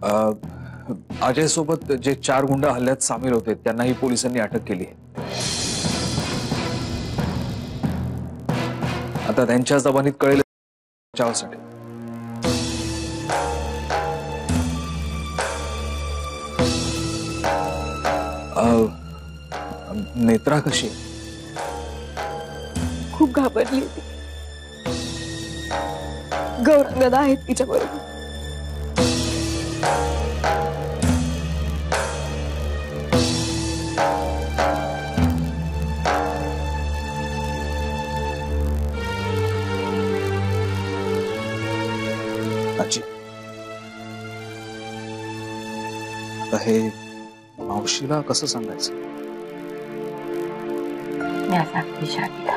अजय सोबत जे 4 गुंड हल्ल्यात सामील होते त्यांनाही पोलिसांनी अटक केली आहे। आता त्यांच्या जबानीत कळेल बचावासाठी। नेत्रा कशी? खूप घाबरली होती। गौरंगदा आहेत तिच्या बरोबर। आजी, आता हे मावशीला कसं सांगायचं? मी सांगते शादीला,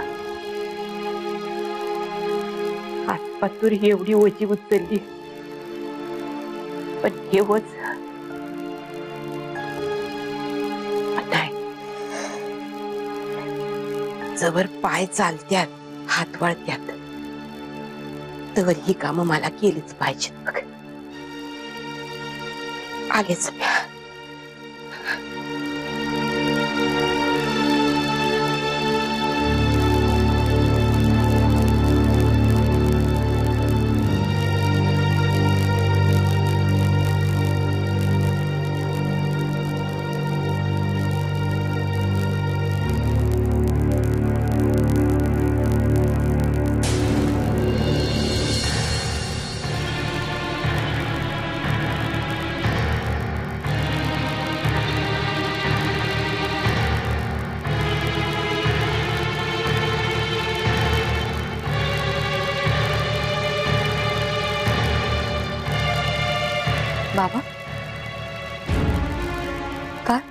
हातपातूर ही एवढी ओझी उचलली, पण हे ओझ जवर पाय चालत्यात, हात वळत्यात, तर ही कामं मला केलीच पाहिजेत। बघ आलेच मी। बाबा,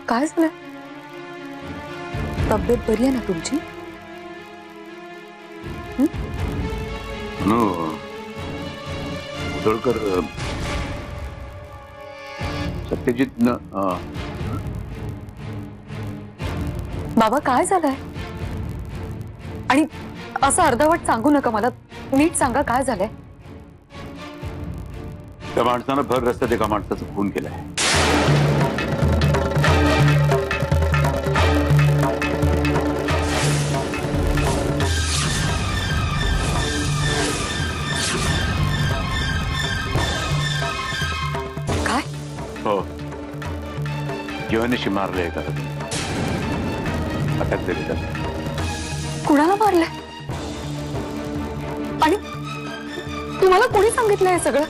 काय झालं? तब्येत बरी आहे ना तुमची? उदळकर सत्यजित न बाबा काय झालंय? आणि असं अर्धवट सांगू नका मला, नीट सांगा काय झालंय? त्या माणसानं भर रस्त्यात एका माणसाचा खून केलाय। काय? हो, जीवानीशी मारले एका, अटक दिली त्याला। कुणाला मारलंय? आणि तुम्हाला कोणी सांगितलं हे सगळं?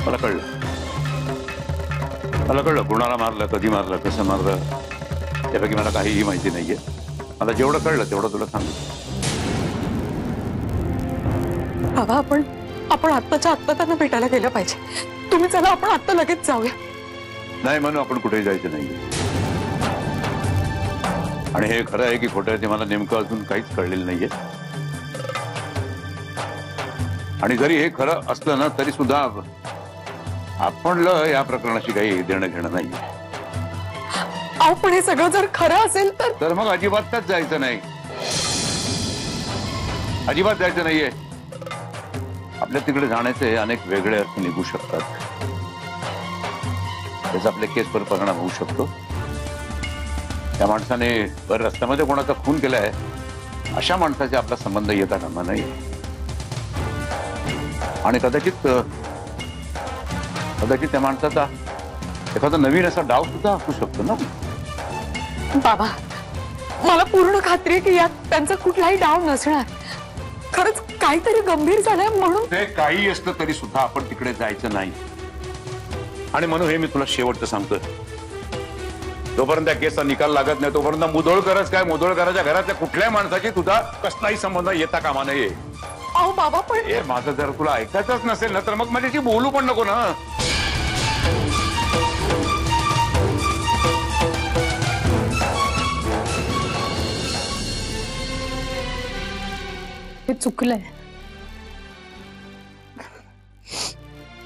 मला कळलं कुणाला मारलं, कधी मारलं, कसं मारलं, त्यापैकी मला काहीही माहिती नाहीये। मला जेवढं कळलं तेवढं तुला सांगितलं। बाबा, आपण आत्ताच्या आत्ता त्यांना भेटायला गेलं पाहिजे। तुम्ही चला, आपण आत्ता लगेच जाऊया। नाही म्हणून आपण कुठेही जायचं नाहीये। आणि हे खरं आहे की खोटं आहे ते मला नेमकं अजून काहीच कळलेलं नाहीये। आणि जरी हे खरं असलं ना तरी सुद्धा आपण या प्रकरणाशी काही देणं घेणं नाहीये। अहो, पण हे सगळं जर खरं असेल तर मग अजिबातच जायचं नाही, अजिबात जायचं नाहीये। आपल्या तिकडे जाण्याचे अनेक वेगळे अर्थ निघू शकतात, त्याचा आपल्या केसवर परिणाम होऊ शकतो। त्या माणसाने रस्त्यामध्ये कोणाचा खून केलाय, अशा माणसाचे आपला संबंध येता कामा नाही। आणि कदाचित त्या माणसाचा एखादा नवीन असा डाव सुद्धा असू शकतो ना। बाबा, मला पूर्ण खात्री आहे की यात त्यांचा कुठलाही डाव नसणार। खरंच काहीतरी गंभीर झालंय म्हणून। ते काही असलं तरी सुद्धा आपण तिकडे जायचं नाही। आणि म्हणून हे मी तुला शेवटचं सांगतोय, जोपर्यंत त्या केसचा निकाल लागत नाही तोपर्यंत मुधोळकरच काय, मुधोळकराच्या घरातल्या कुठल्याही माणसाची तुझा कसलाही संबंध येता कामा नये। अहो बाबा, पण माझं जर तुला ऐकायचंच नसेल ना तर मग माझ्याशी बोलू पण नको ना। हे चुकलंय,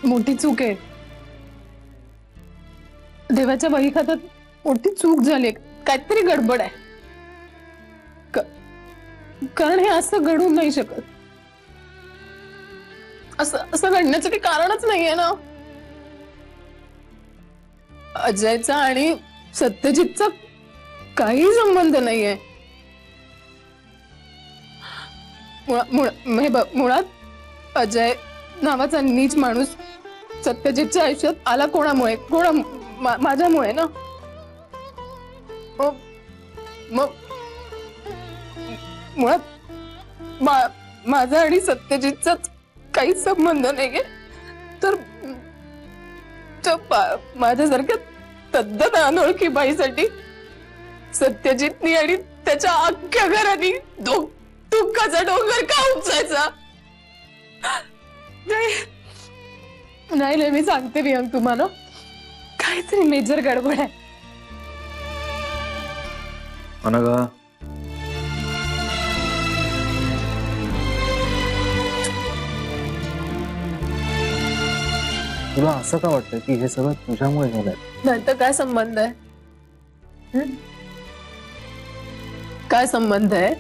मोठी चूक आहे। देवाच्या वही खात्यात मोठी चूक झाली, काहीतरी गडबड आहे। कारण हे असं घडू नाही शकत, असं घडण्याचं काही कारणच नाहीये ना। अजयचा आणि सत्यजितचा काही संबंध नाहीये. मुळात अजय नावाचा नीच माणूस सत्यजितच्या आयुष्यात आला कोणामुळे? माझ्यामुळे ना. मग मुळात माझा आणि सत्यजितचाच काही संबंध नाहीये. तर माझ्यासारख्या तद्दन अनोळखी बाईसाठी सत्यजितनी आणि त्याच्या अख्ख्या घरानी दुःखाचा डोंगर का उंचायचा? नाही, मी सांगते रियांग तुम्हाला, काहीतरी मेजर गडबड आहे. अनघा, तुला असं का वाटतं की हे सगळं तुझ्यामुळे झालंय? नाही तर काय संबंध आहे? काय संबंध आहे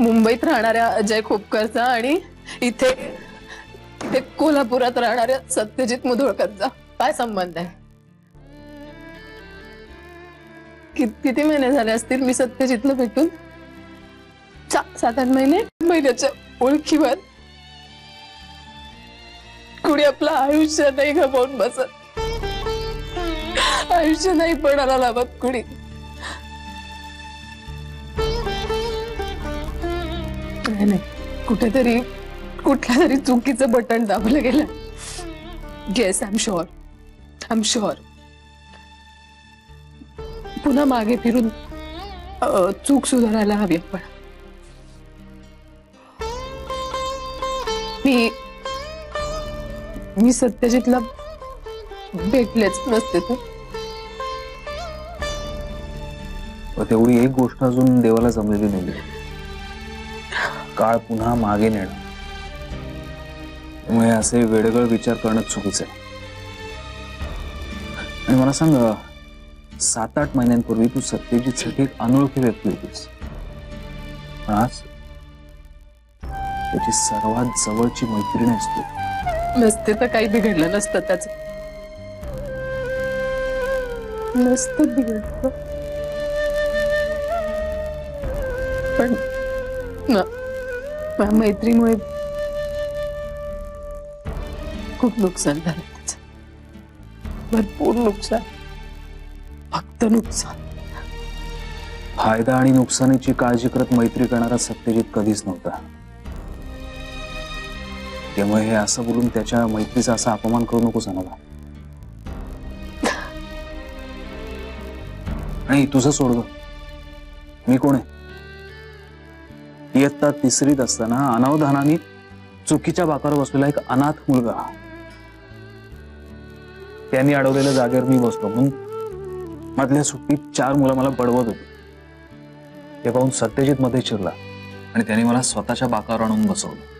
मुंबईत राहणाऱ्या अजय खोपकरचा आणि इथे कोल्हापुरात राहणाऱ्या सत्यजित मुधोळकरचा? काय संबंध आहे? किती महिने झाले असतील मी सत्यजितला भेटून? 7-8 महिने. महिन्याच्या ओळखीवर कुणी आपलं आयुष्य नाही गमावून बसत. आयुष्य नाही पणाला लावत कुणी. नाही, कुठेतरी कुठल्या तरी चुकीचं बटन दाबलं गेलं. Yes, I am sure. पुन्हा मागे फिरून चूक सुधारायला हवी आपण. मी सत्यजितला भेटलेच नसते तर. तेवढी एक गोष्ट अजून देवाला जमलेली नाही. काळ पुन्हा मागे नेणं. त्यामुळे असे वेडगळ विचार करणं चुकीचं आहे. आणि मला सांग, 7-8 महिन्यांपूर्वी तू सत्यजितसाठी एक अनोळखी व्यक्ती होतीस. आज त्याची सर्वात जवळची मैत्रीण आहेस तू. नसते तर काही बिघडलं नसतं त्याच. नसतं बिघडलं, पण मैत्रीमुळे खूप नुकसान झालं त्याचं. भरपूर नुकसान, फक्त नुकसान. फायदा आणि नुकसानीची काळजी करत मैत्री करणारा सत्यजित कधीच नव्हता. त्यामुळे हे असं बोलून त्याच्या मैत्रीचा असा अपमान करू नकोस अनघा. आणि तुझं सोड, मी कोण आहे? इयत्ता 3रीत असताना अनावधानाने चुकीच्या बाकावर बसलेला एक अनाथ मुलगा, त्यांनी अडवलेल्या जागेवर मी बसलो म्हणून मधल्या सुट्टीत 4 मुलं मला बडवत होती. ते पाहून सत्यजित मध्ये चिरला आणि त्याने मला स्वतःच्या बाकावर आणून बसवलं.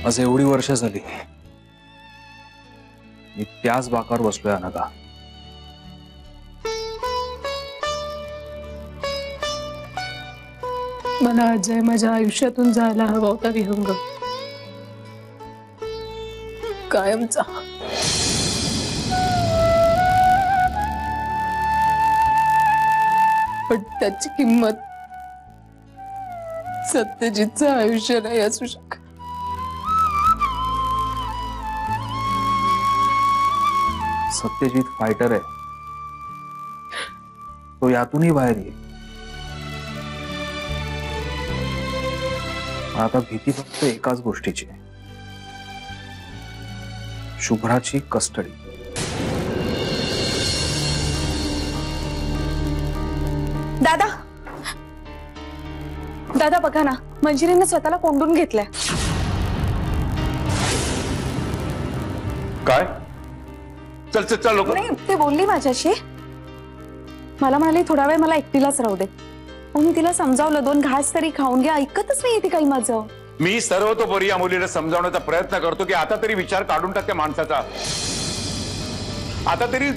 आज एवढी वर्ष झाली मी त्याच बाकावर बसलोय अनघा. मला अजय माझ्या आयुष्यातून जायला हवा होता विहंग, कायमचा. पण त्याची किंमत सत्यजितचं आयुष्य नाही असू शकत. सत्यजित फायटर आहे, तो यातूनही बाहेर येईल. आता भीती फक्त एकाच गोष्टीची आहे, शुभ्राची कस्टडी. दादा बघा ना, मंजिरीने स्वतःला कोंडून घेतलंय. काय? चल चल चल लोक. नाही, ते बोलली माझ्याशी. मला म्हणाली थोडा वेळ मला एकटीलाच राहू दे. मी तिला समजावलं, 2 घास तरी खाऊन घ्या. ऐकतच नाही ती काही माझं. मी सर्वतोपरी या मुलीला समजावण्याचा प्रयत्न करतो की आता तरी विचार काढून टाक त्या माणसाचा. आता तरी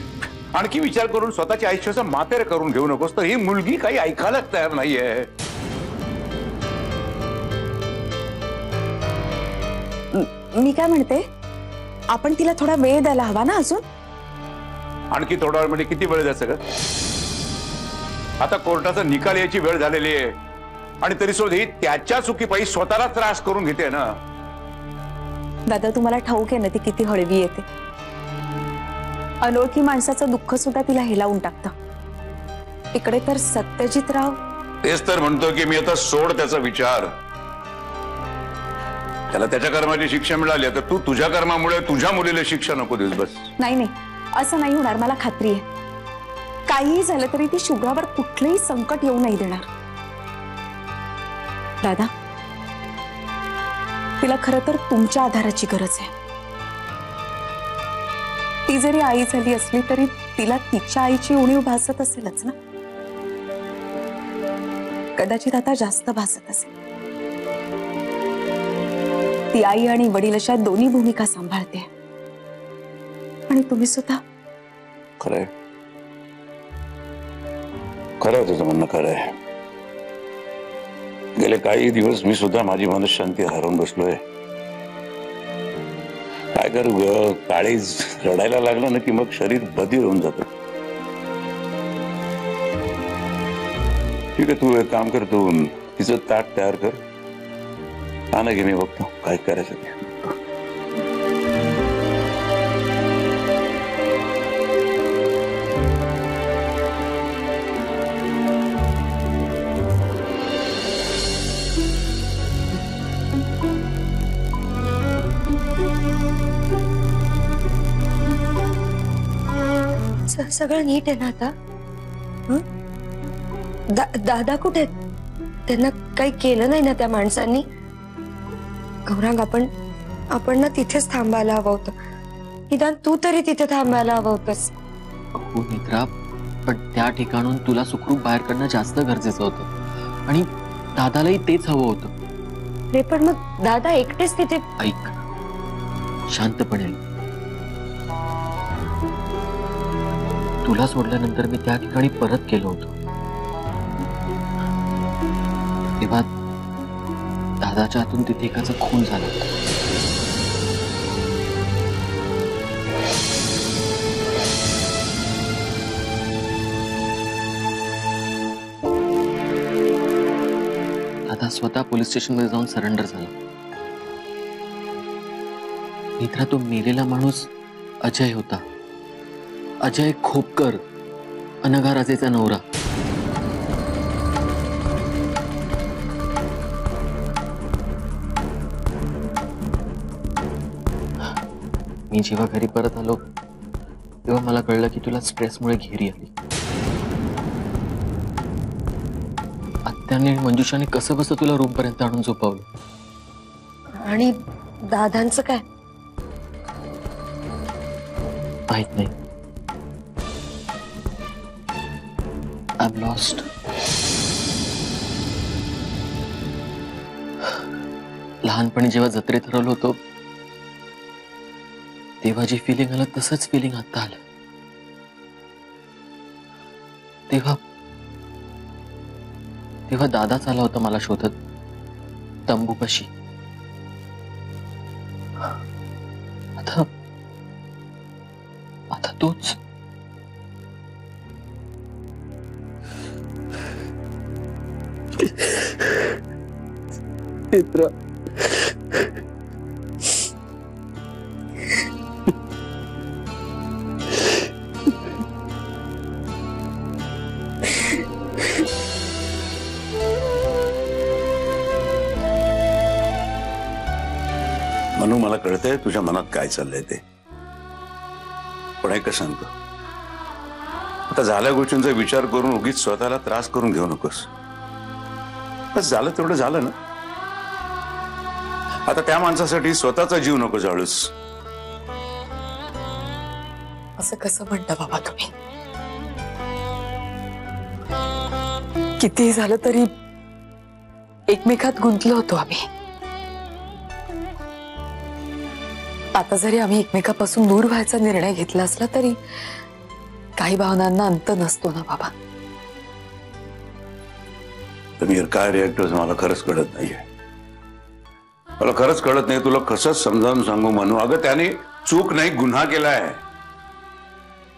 आणखी विचार करून स्वतःच्या आयुष्याचा मातेर करून घेऊ नकोस. तर ही मुलगी काही ऐकायलाच तयार नाहीये. मी काय म्हणते, आपण तिला थोडा वेळ द्यायला हवा ना अजून. आणखी थोडा वेळ म्हणजे किती वेळ द्यायचं का? आता कोर्टाचा निकाल यायची वेळ झालेली आहे आणि तरी सुद्धा ही त्याच्या चुकीपायी स्वतःला त्रास करून घेते ना. दादा, तुम्हाला ठाऊक आहे ना ती किती हळवी येते. अनोळखी माणसाचं दुःख सुद्धा तिला हेलावून टाकतं. इकडे तर सत्यजितराव. तेच तर म्हणतो की मी आता सोड त्याचा विचार. त्याला त्याच्या कर्माची शिक्षा मिळाली, तर तू तुझ्या कर्मामुळे तुझ्या मुलीला शिक्षा नको देऊस बस. नाही नाही, असं नाही होणार, मला खात्री आहे. काहीही झालं तरी ती शुभ्रावर कुठलंही संकट येऊ नाही देणार. दादा, तिला खरं तर तुमच्या आधाराची गरज आहे. ती जरी आई झाली असली तरी तिला तिच्या आईची उणीव भासत असेलच ना. कदाचित आता जास्त भासत असेल. ती आई आणि वडील अशा दोन्ही भूमिका सांभाळते आणि तुम्ही सुद्धा. खरंय, खरं तुझं म्हणणं खरंय. गेले काही दिवस मी सुद्धा माझी मनशांती हरवून बसलोय. काय करू ग, काळीज रडायला लागलं ना की मग शरीर बधीर होऊन जात. ठीक आहे, तू एक काम कर, तू तिचं ताट तयार कर. आणा घे, मी बघतो काय करायचं ते. सगळं नीट आहे ना आता? दादा कुठे आहेत? त्यांना काही केलं नाही ना त्या माणसांनी? गौरांग, आपण ना तिथेच थांबायला हवं होतं. निदान तू तरी तिथे थांबायला हवं होतंस. हो मित्रा, पण त्या ठिकाणून तुला सुखरूप बाहेर काढणं जास्त गरजेचं होतं आणि दादालाही तेच हवं होतं. रे, पण मग दादा एकटेच तिथे. ऐक, शांतपणे. तुला सोडल्यानंतर मी त्या ठिकाणी परत गेलो होतो. तेव्हा दादाच्या हातून तिथे एकाचा खून झाला. दादा स्वतः पोलीस स्टेशन मध्ये जाऊन सरेंडर झाला. मित्रा, तो मेलेला माणूस अजय होता. अजय खोपकर, अनघा राजेचा नवरा. मी जेव्हा घरी परत आलो तेव्हा मला कळलं की तुला स्ट्रेसमुळे घेरी आली. आत्याने आणि मंजुषाने कसं बसं तुला रूम पर्यंत आणून झोपवलं. आणि दादांचं काय? माहित नाही. I'm lost. लहानपणी जेव्हा जत्रेत हरवलो होतो तेव्हा जी फिलिंग आलं तसंच फिलिंग आता आलं. तेव्हा दादाच आला होता मला शोधत तंबूपाशी. आता तोच. मित्रा, मनू, मला कळतंय तुझ्या मनात काय चाललंय ते, पण ऐक सांगतो, आता झाल्या गोष्टींचा विचार करून उगीच स्वतःला त्रास करून घेऊ नकोस. बस झालं तेवढं झालं ना. आता त्या माणसासाठी स्वतःचा जीव नको जाळूस. असं कसं म्हणता बाबा तुम्ही? किती झालं तरी एकमेकात गुंतलो होतो आम्ही. आता जरी आम्ही एकमेकापासून दूर व्हायचा निर्णय घेतला असला तरी काही भावनांना अंत नसतो ना बाबा. तुम्ही काय रिॲक्ट होत मला खरंच कळत नाहीये. मला खरंच कळत नाही तुला कसं समजावून सांगू म्हणू. अगं त्याने चूक नाही गुन्हा केलाय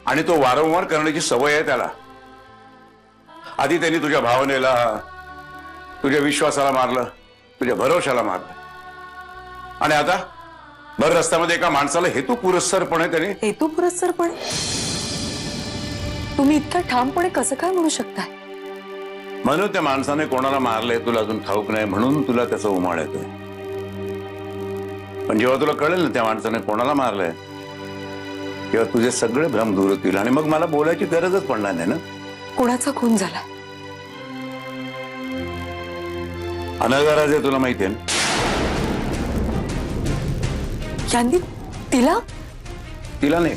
आणि तो वारंवार करण्याची सवय आहे त्याला. आधी त्यांनी तुझ्या भावनेला, तुझ्या विश्वासाला मारलं, तुझ्या भरोशाला मारलं आणि आता भर रस्त्यामध्ये एका माणसाला हेतू पुरस्सरपणे त्याने. हेतू पुरस्सरपणे? तुम्ही इतक्या ठामपणे कसं काय म्हणू शकताय? म्हणून त्या माणसाने कोणाला मारलंय तुला अजून ठाऊक नाही म्हणून तुला त्याचा उमाळ येतोय. पण जेव्हा तुला कळेल ना त्या माणसाने कोणाला मारलंय तेव्हा तुझे सगळे भ्रम दूर होतील आणि मग मला बोलायची गरजच पडणार नाही ना. कोणाचा खून झाला? अनघराजे तुला माहिती आहे ना. यांनी तिला? तिला नाही,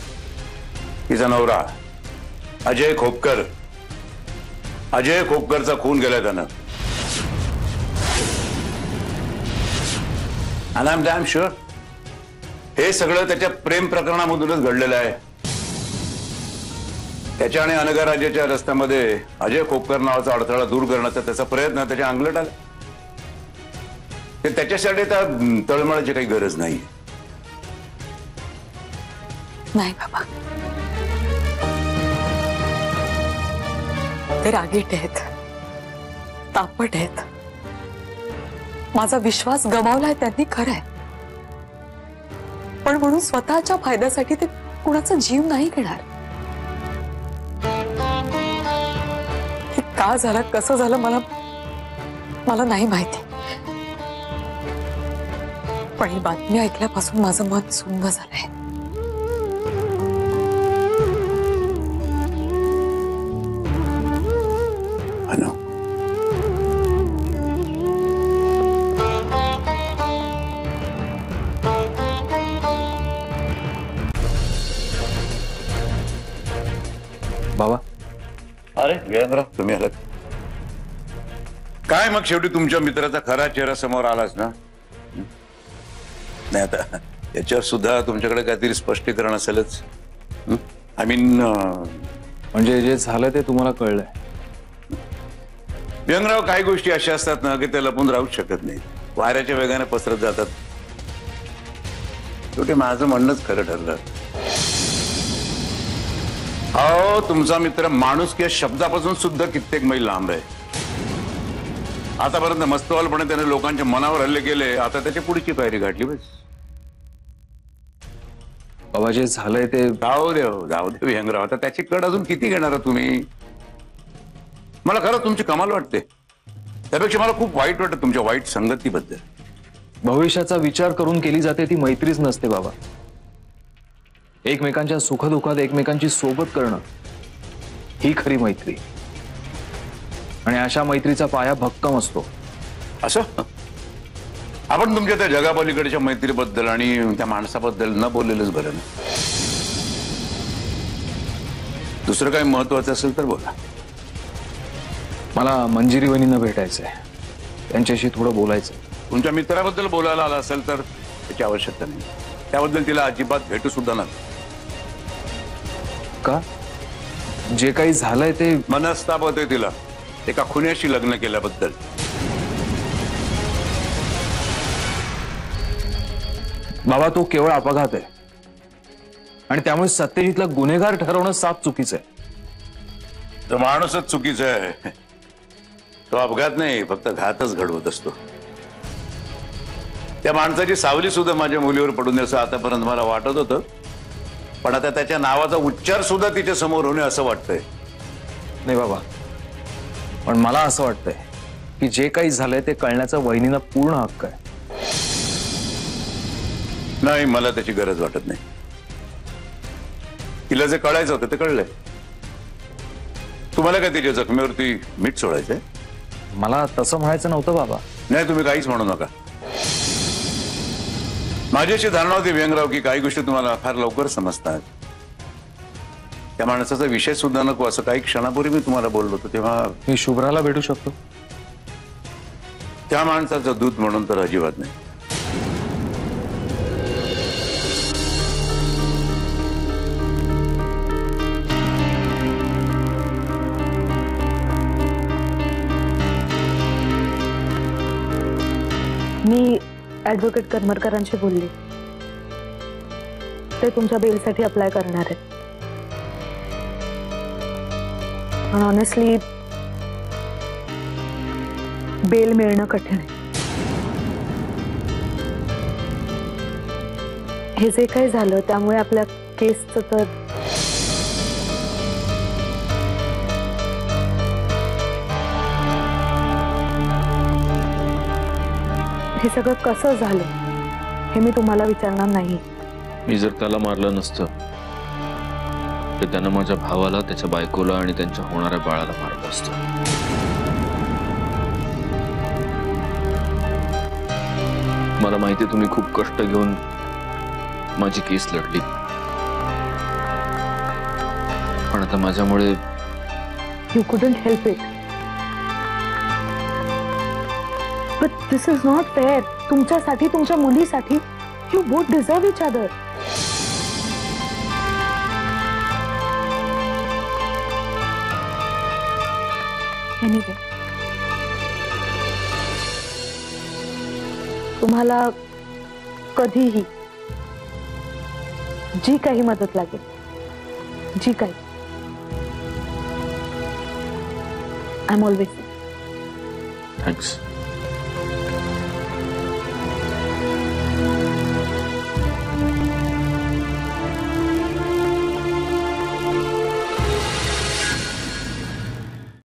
तिचा नवरा अजय खोपकर. अजय खोपकरचा खून केलाय त्यानं. आणि आय एम डॅम शुअर हे सगळं त्याच्या प्रेम प्रकरणामधूनच घडलेलं आहे. त्याच्या आणि अनघराजेच्या रस्त्यामध्ये अजय खोपकर नावाचा अडथळा दूर करण्याचा त्याचा प्रयत्न त्याच्या अंगलट आला. ते त्याच्यासाठी त्या तळमळाची काही गरज नाही. नाही बाबा, ते रागीट आहेत, तापट आहेत. माझा विश्वास गमावलाय त्यांनी, खरंय. पण म्हणून स्वतःच्या फायद्यासाठी ते कुणाचा जीव नाही घेणार. हे का झालं, कसं झालं मला नाही माहिती. पण ही बातमी ऐकल्यापासून माझं मन सुन्न झालंय. बाबा, अरे जयंतराव तुम्ही आलात काय? मग शेवटी तुमच्या मित्राचा खरा चेहरा समोर आलाच ना. नाही आता त्याच्यावर सुद्धा तुमच्याकडे काहीतरी स्पष्टीकरण असेलच. आय मीन म्हणजे जे झालं ते तुम्हाला कळलंय? जयंतराव, काही गोष्टी अशा असतात ना की त्या लपून राहूच शकत नाही, वाऱ्याच्या वेगाने पसरत जातात. शेवटी माझं म्हणणंच खरं ठरलं. अहो, तुमचा मित्र माणूस किंवा शब्दापासून सुद्धा कित्येक मैल लांब आहे. आतापर्यंत मस्तवालपणे त्याने लोकांच्या मनावर हल्ले केले, आता त्याची पुढची पायरी गाठली. बस बाबा, जे झालंय ते जाऊ दे विहंगराव. आता त्याची कड अजून किती घेणार तुम्ही? मला खरं तुमची कमाल वाटते. त्यापेक्षा मला खूप वाईट वाटतं तुमच्या वाईट संगतीबद्दल. भविष्याचा विचार करून केली जाते ती मैत्रीच नसते बाबा. एकमेकांच्या सुखदुःखात एकमेकांची सोबत करणं ही खरी मैत्री. आणि अशा मैत्रीचा पाया भक्कम असतो. असं आपण तुमच्या त्या जगापलीकडच्या मैत्रीबद्दल आणि त्या माणसाबद्दल न बोललेलंच बरं ना. दुसरं काही महत्वाचं असेल तर बोला. मला मंजिरी वहिनींना भेटायचंय, त्यांच्याशी थोडं बोलायचं. तुमच्या मित्राबद्दल बोलायला आला असेल तर त्याची आवश्यकता नाही. त्याबद्दल तिला अजिबात भेटू सुद्धा नका. का? जे काही झालंय ते मनस्ताप होते तिला एका खुन्याशी लग्न केल्याबद्दल. बाबा, तो केवळ अपघात आहे आणि त्यामुळे सत्यजितला गुन्हेगार ठरवणं साफ चुकीचं आहे. तो माणूसच चुकीचा आहे. तो अपघात नाही, फक्त घातच घडवत असतो. त्या माणसाची सावली सुद्धा माझ्या मुलीवर पडून असं आतापर्यंत मला वाटत होतं, पण आता त्याच्या नावाचा उच्चार सुद्धा तिच्या समोर होणे असं वाटतंय. नाही बाबा, पण मला असं वाटतंय की जे काही झालंय ते कळण्याचा वहिनीला पूर्ण हक्क आहे. नाही, मला त्याची गरज वाटत नाही. तिला जे कळायचं होतं ते कळलंय. तुम्हाला काय तिच्या जखमेवरती मीठ सोडायचंय? मला तसं म्हणायचं नव्हतं बाबा. नाही, तुम्ही काहीच म्हणू नका. माझी अशी धारणा होती व्यंगराव की काही गोष्टी तुम्हाला फार लवकर समजतात. त्या माणसाचा विषय सुद्धा नको असं काही क्षणापूर्वी मी तुम्हाला बोललो होतो तेव्हा. मी शुभ्राला भेटू शकतो? त्या माणसाचं दूत म्हणून तर अजिबात नाही. मी ऍडव्होकेट करमरकरांशी बोलली. ते तुमच्या बेलसाठी अप्लाय करणार आहेत. पण ऑनेस्टली बेल मिळणं कठीण आहे. हे जे काही झालं त्यामुळे आपल्या केसचं तर हे सगळं कसं झालं हे मी तुम्हाला विचारणार नाही. मी जर त्याला मारलं नसतं तर त्यानं माझ्या भावाला, त्याच्या बायकोला आणि त्यांच्या होणाऱ्या बाळाला मारलं असतं. मला माहिती तुम्ही खूप कष्ट घेऊन माझी केस लढली, पण आता माझ्यामुळे you couldn't help it. But this is not fair. तुमच्यासाठी, तुमच्या मुलीसाठी you both deserve each other. Anyway, तुम्हाला कधीही जी काही मदत लागेल, जी काही, आय एम ऑलवेज. थँक्स.